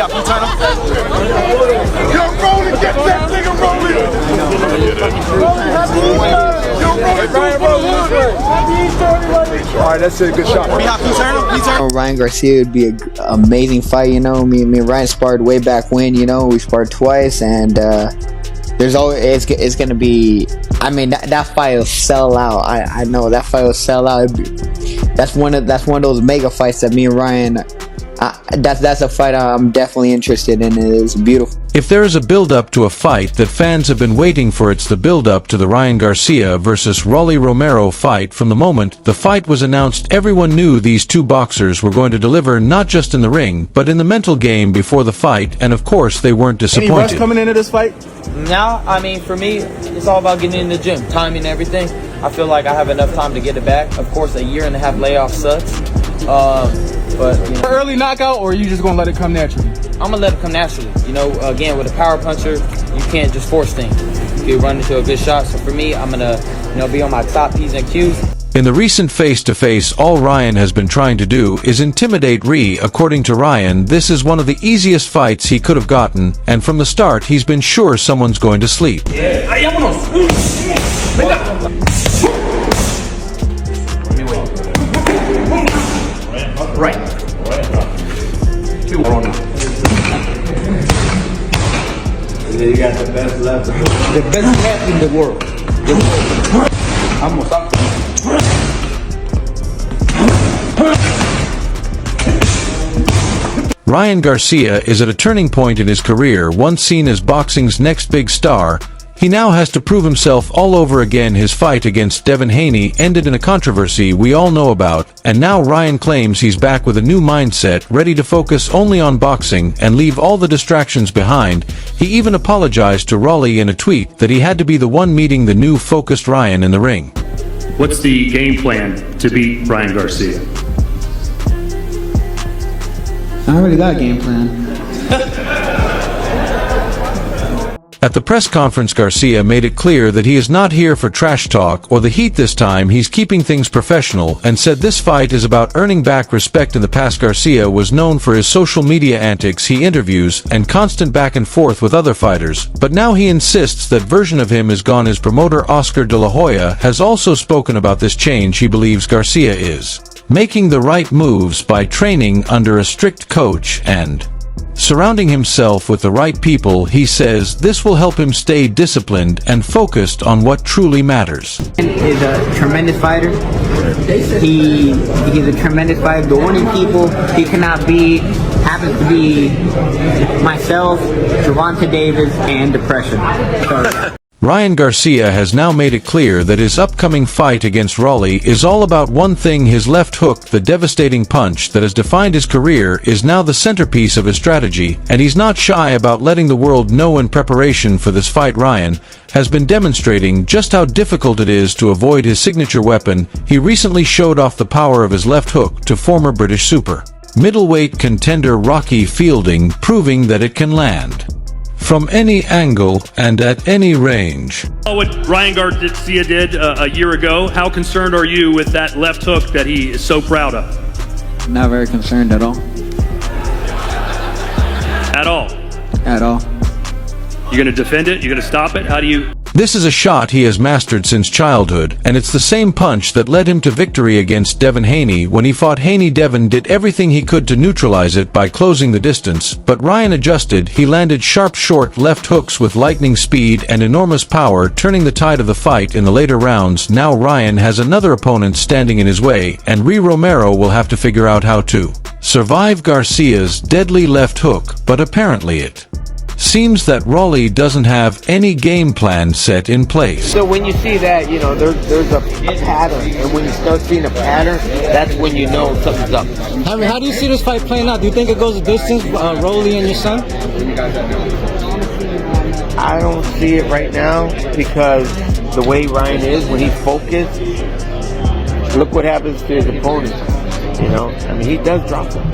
got blue turn him? Yo, Rolly, get that nigga Rolly! Alright, that's it. Good shot. We got blue turn him? Blue turn him? Ryan Garcia would be an amazing fight, you know. Me and Ryan sparred way back when, you know. We sparred twice, and there's always it's gonna be. I mean, that fight will sell out. I know that fight will sell out. That's one of those mega fights that me and Ryan. That's a fight I'm definitely interested in. It is beautiful. If there is a build-up to a fight that fans have been waiting for, it's the build-up to the Ryan Garcia versus Rolly Romero fight. From the moment the fight was announced, everyone knew these two boxers were going to deliver, not just in the ring, but in the mental game before the fight, and of course they weren't disappointed. Any rush coming into this fight? Now, I mean, for me, it's all about getting in the gym, timing and everything. I feel like I have enough time to get it back. Of course, a 1.5 year layoff sucks. But you know, early knockout, or are you just gonna let it come naturally? I'm gonna let it come naturally. You know, again, with a power puncher, you can't just force things. You run into a good shot. So for me, I'm gonna, be on my top P's and Q's. In the recent face-to-face, all Ryan has been trying to do is intimidate Ree. According to Ryan, this is one of the easiest fights he could have gotten, and from the start, he's been sure someone's going to sleep. Right. You got the best left. The best left in the world. Vamos, Ryan Garcia is at a turning point in his career. Once seen as boxing's next big star, he now has to prove himself all over again. His fight against Devin Haney ended in a controversy we all know about, and now Ryan claims he's back with a new mindset, ready to focus only on boxing and leave all the distractions behind. He even apologized to Rolly in a tweet that he had to be the one meeting the new focused Ryan in the ring. What's the game plan to beat Ryan Garcia? I already got a game plan. At the press conference, Garcia made it clear that he is not here for trash talk or the heat this time. He's keeping things professional and said this fight is about earning back respect. In the past, Garcia was known for his social media antics, interviews, and constant back and forth with other fighters, but now he insists that version of him is gone. His promoter Oscar De La Hoya has also spoken about this change. He believes Garcia is making the right moves by training under a strict coach and surrounding himself with the right people. He says this will help him stay disciplined and focused on what truly matters. He's a tremendous fighter. He's a tremendous fighter. The only people he cannot be happens to be myself, Gervonta Davis, and depression. Ryan Garcia has now made it clear that his upcoming fight against Rolly is all about one thing: his left hook. The devastating punch that has defined his career is now the centerpiece of his strategy, and he's not shy about letting the world know. In preparation for this fight, Ryan has been demonstrating just how difficult it is to avoid his signature weapon. He recently showed off the power of his left hook to former British super middleweight contender Rocky Fielding, proving that it can land from any angle and at any range. What Ryan Garcia did a year ago, how concerned are you with that left hook that he is so proud of? Not very concerned at all. At all? At all. You're going to defend it? You're going to stop it? How do you... This is a shot he has mastered since childhood, and it's the same punch that led him to victory against Devin Haney. When he fought Haney, Devin did everything he could to neutralize it by closing the distance, but Ryan adjusted. He landed sharp, short left hooks with lightning speed and enormous power, turning the tide of the fight in the later rounds. Now Ryan has another opponent standing in his way, and Rolly Romero will have to figure out how to survive Garcia's deadly left hook, but apparently it seems that Rolly doesn't have any game plan set in place. So when you see that, there's a pattern, and when you start seeing a pattern, that's when you know something's up. I mean, how do you see this fight playing out? Do you think it goes a distance, Rolly and your son? I don't see it right now because the way Ryan is, when he's focused, look what happens to his opponent. He does drop him.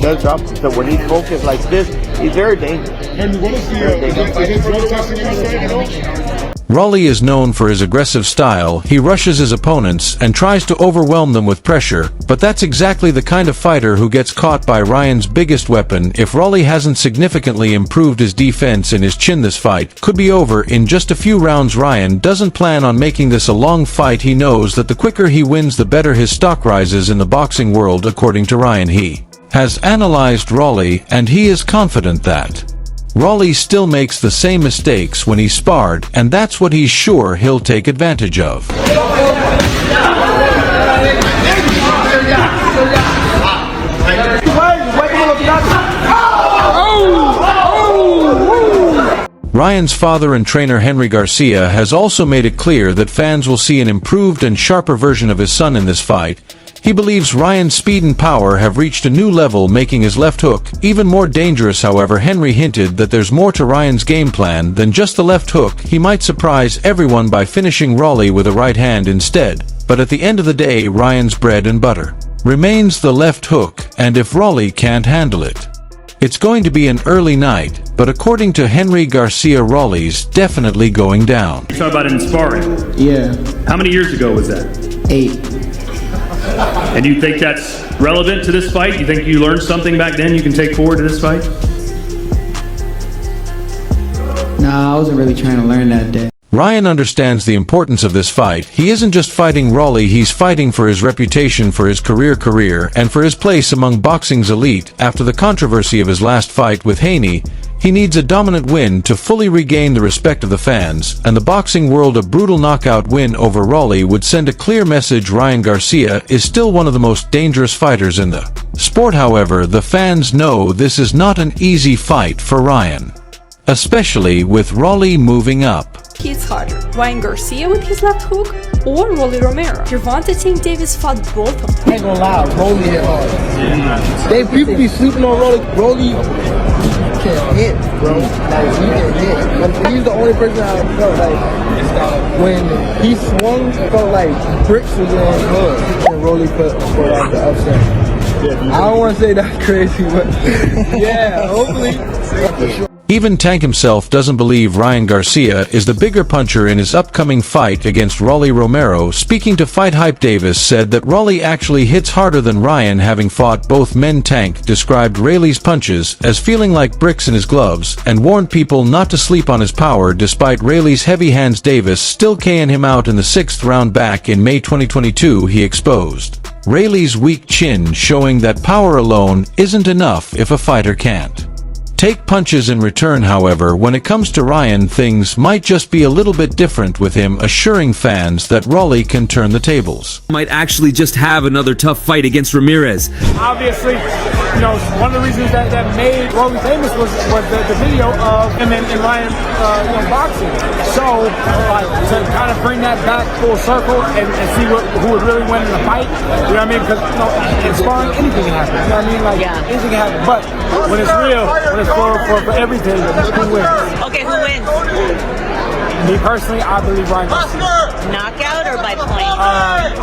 So when he's focused like this, he's very dangerous. Henry, what is the drug testing in this fight at all? Rolly is known for his aggressive style. He rushes his opponents and tries to overwhelm them with pressure, but that's exactly the kind of fighter who gets caught by Ryan's biggest weapon. If Rolly hasn't significantly improved his defense and his chin, this fight could be over in just a few rounds. Ryan doesn't plan on making this a long fight. He knows that the quicker he wins, the better his stock rises in the boxing world. According to Ryan, he has analyzed Rolly, and he is confident that Rolly still makes the same mistakes when he sparred, and that's what he's sure he'll take advantage of. Ryan's father and trainer Henry Garcia has also made it clear that fans will see an improved and sharper version of his son in this fight. He believes Ryan's speed and power have reached a new level, making his left hook even more dangerous. However, Henry hinted that there's more to Ryan's game plan than just the left hook. He might surprise everyone by finishing Rolly with a right hand instead. But at the end of the day, Ryan's bread and butter remains the left hook, and if Rolly can't handle it, it's going to be an early night. But according to Henry Garcia, Rolly's definitely going down. You talk about it in sparring. Yeah, How many years ago was that? 8. And you think that's relevant to this fight? You think you learned something back then you can take forward to this fight? Nah, I wasn't really trying to learn that day. Ryan understands the importance of this fight. He isn't just fighting Rolly, he's fighting for his reputation, for his career, and for his place among boxing's elite. After the controversy of his last fight with Haney, he needs a dominant win to fully regain the respect of the fans, and the boxing world. A brutal knockout win over Rolly would send a clear message. Ryan Garcia is still one of the most dangerous fighters in the sport. However, the fans know this is not an easy fight for Ryan, especially with Rolly moving up. He's harder, Ryan Garcia with his left hook or Rolly Romero? Gervonta Tank Davis fought both of them. I ain't gonna lie, Rolly hit hard. They people be sleeping on Rolly. Rolly can hit, bro. Like he can hit. But he's the only person I felt like when he swung, felt like bricks was in his hood, and Rolly put out the upset. I don't want to say that's crazy, but yeah, hopefully. Even Tank himself doesn't believe Ryan Garcia is the bigger puncher in his upcoming fight against Rolly Romero. Speaking to Fight Hype, Davis said that Rolly actually hits harder than Ryan, having fought both men. Tank described Rolly's punches as feeling like bricks in his gloves and warned people not to sleep on his power. Despite Rolly's heavy hands, Davis still KO'd him out in the 6th round. Back in May 2022, he exposed Rolly's weak chin, showing that power alone isn't enough if a fighter can't take punches in return. However, when it comes to Ryan, things might just be a little bit different, with him assuring fans that Rolly can turn the tables. Might actually just have another tough fight against Ramirez. Obviously, you know, one of the reasons that made Rolly famous was the video of him and Ryan boxing. So, like, to kind of bring that back full circle and see who would really win in the fight, you know what I mean? Because, you know, in sparring, anything can happen. You know what I mean? Like, anything can happen. But when it's real, when it's for everything, who wins? Okay, who wins? Me personally, I believe Ryan Garcia. Knockout or by point?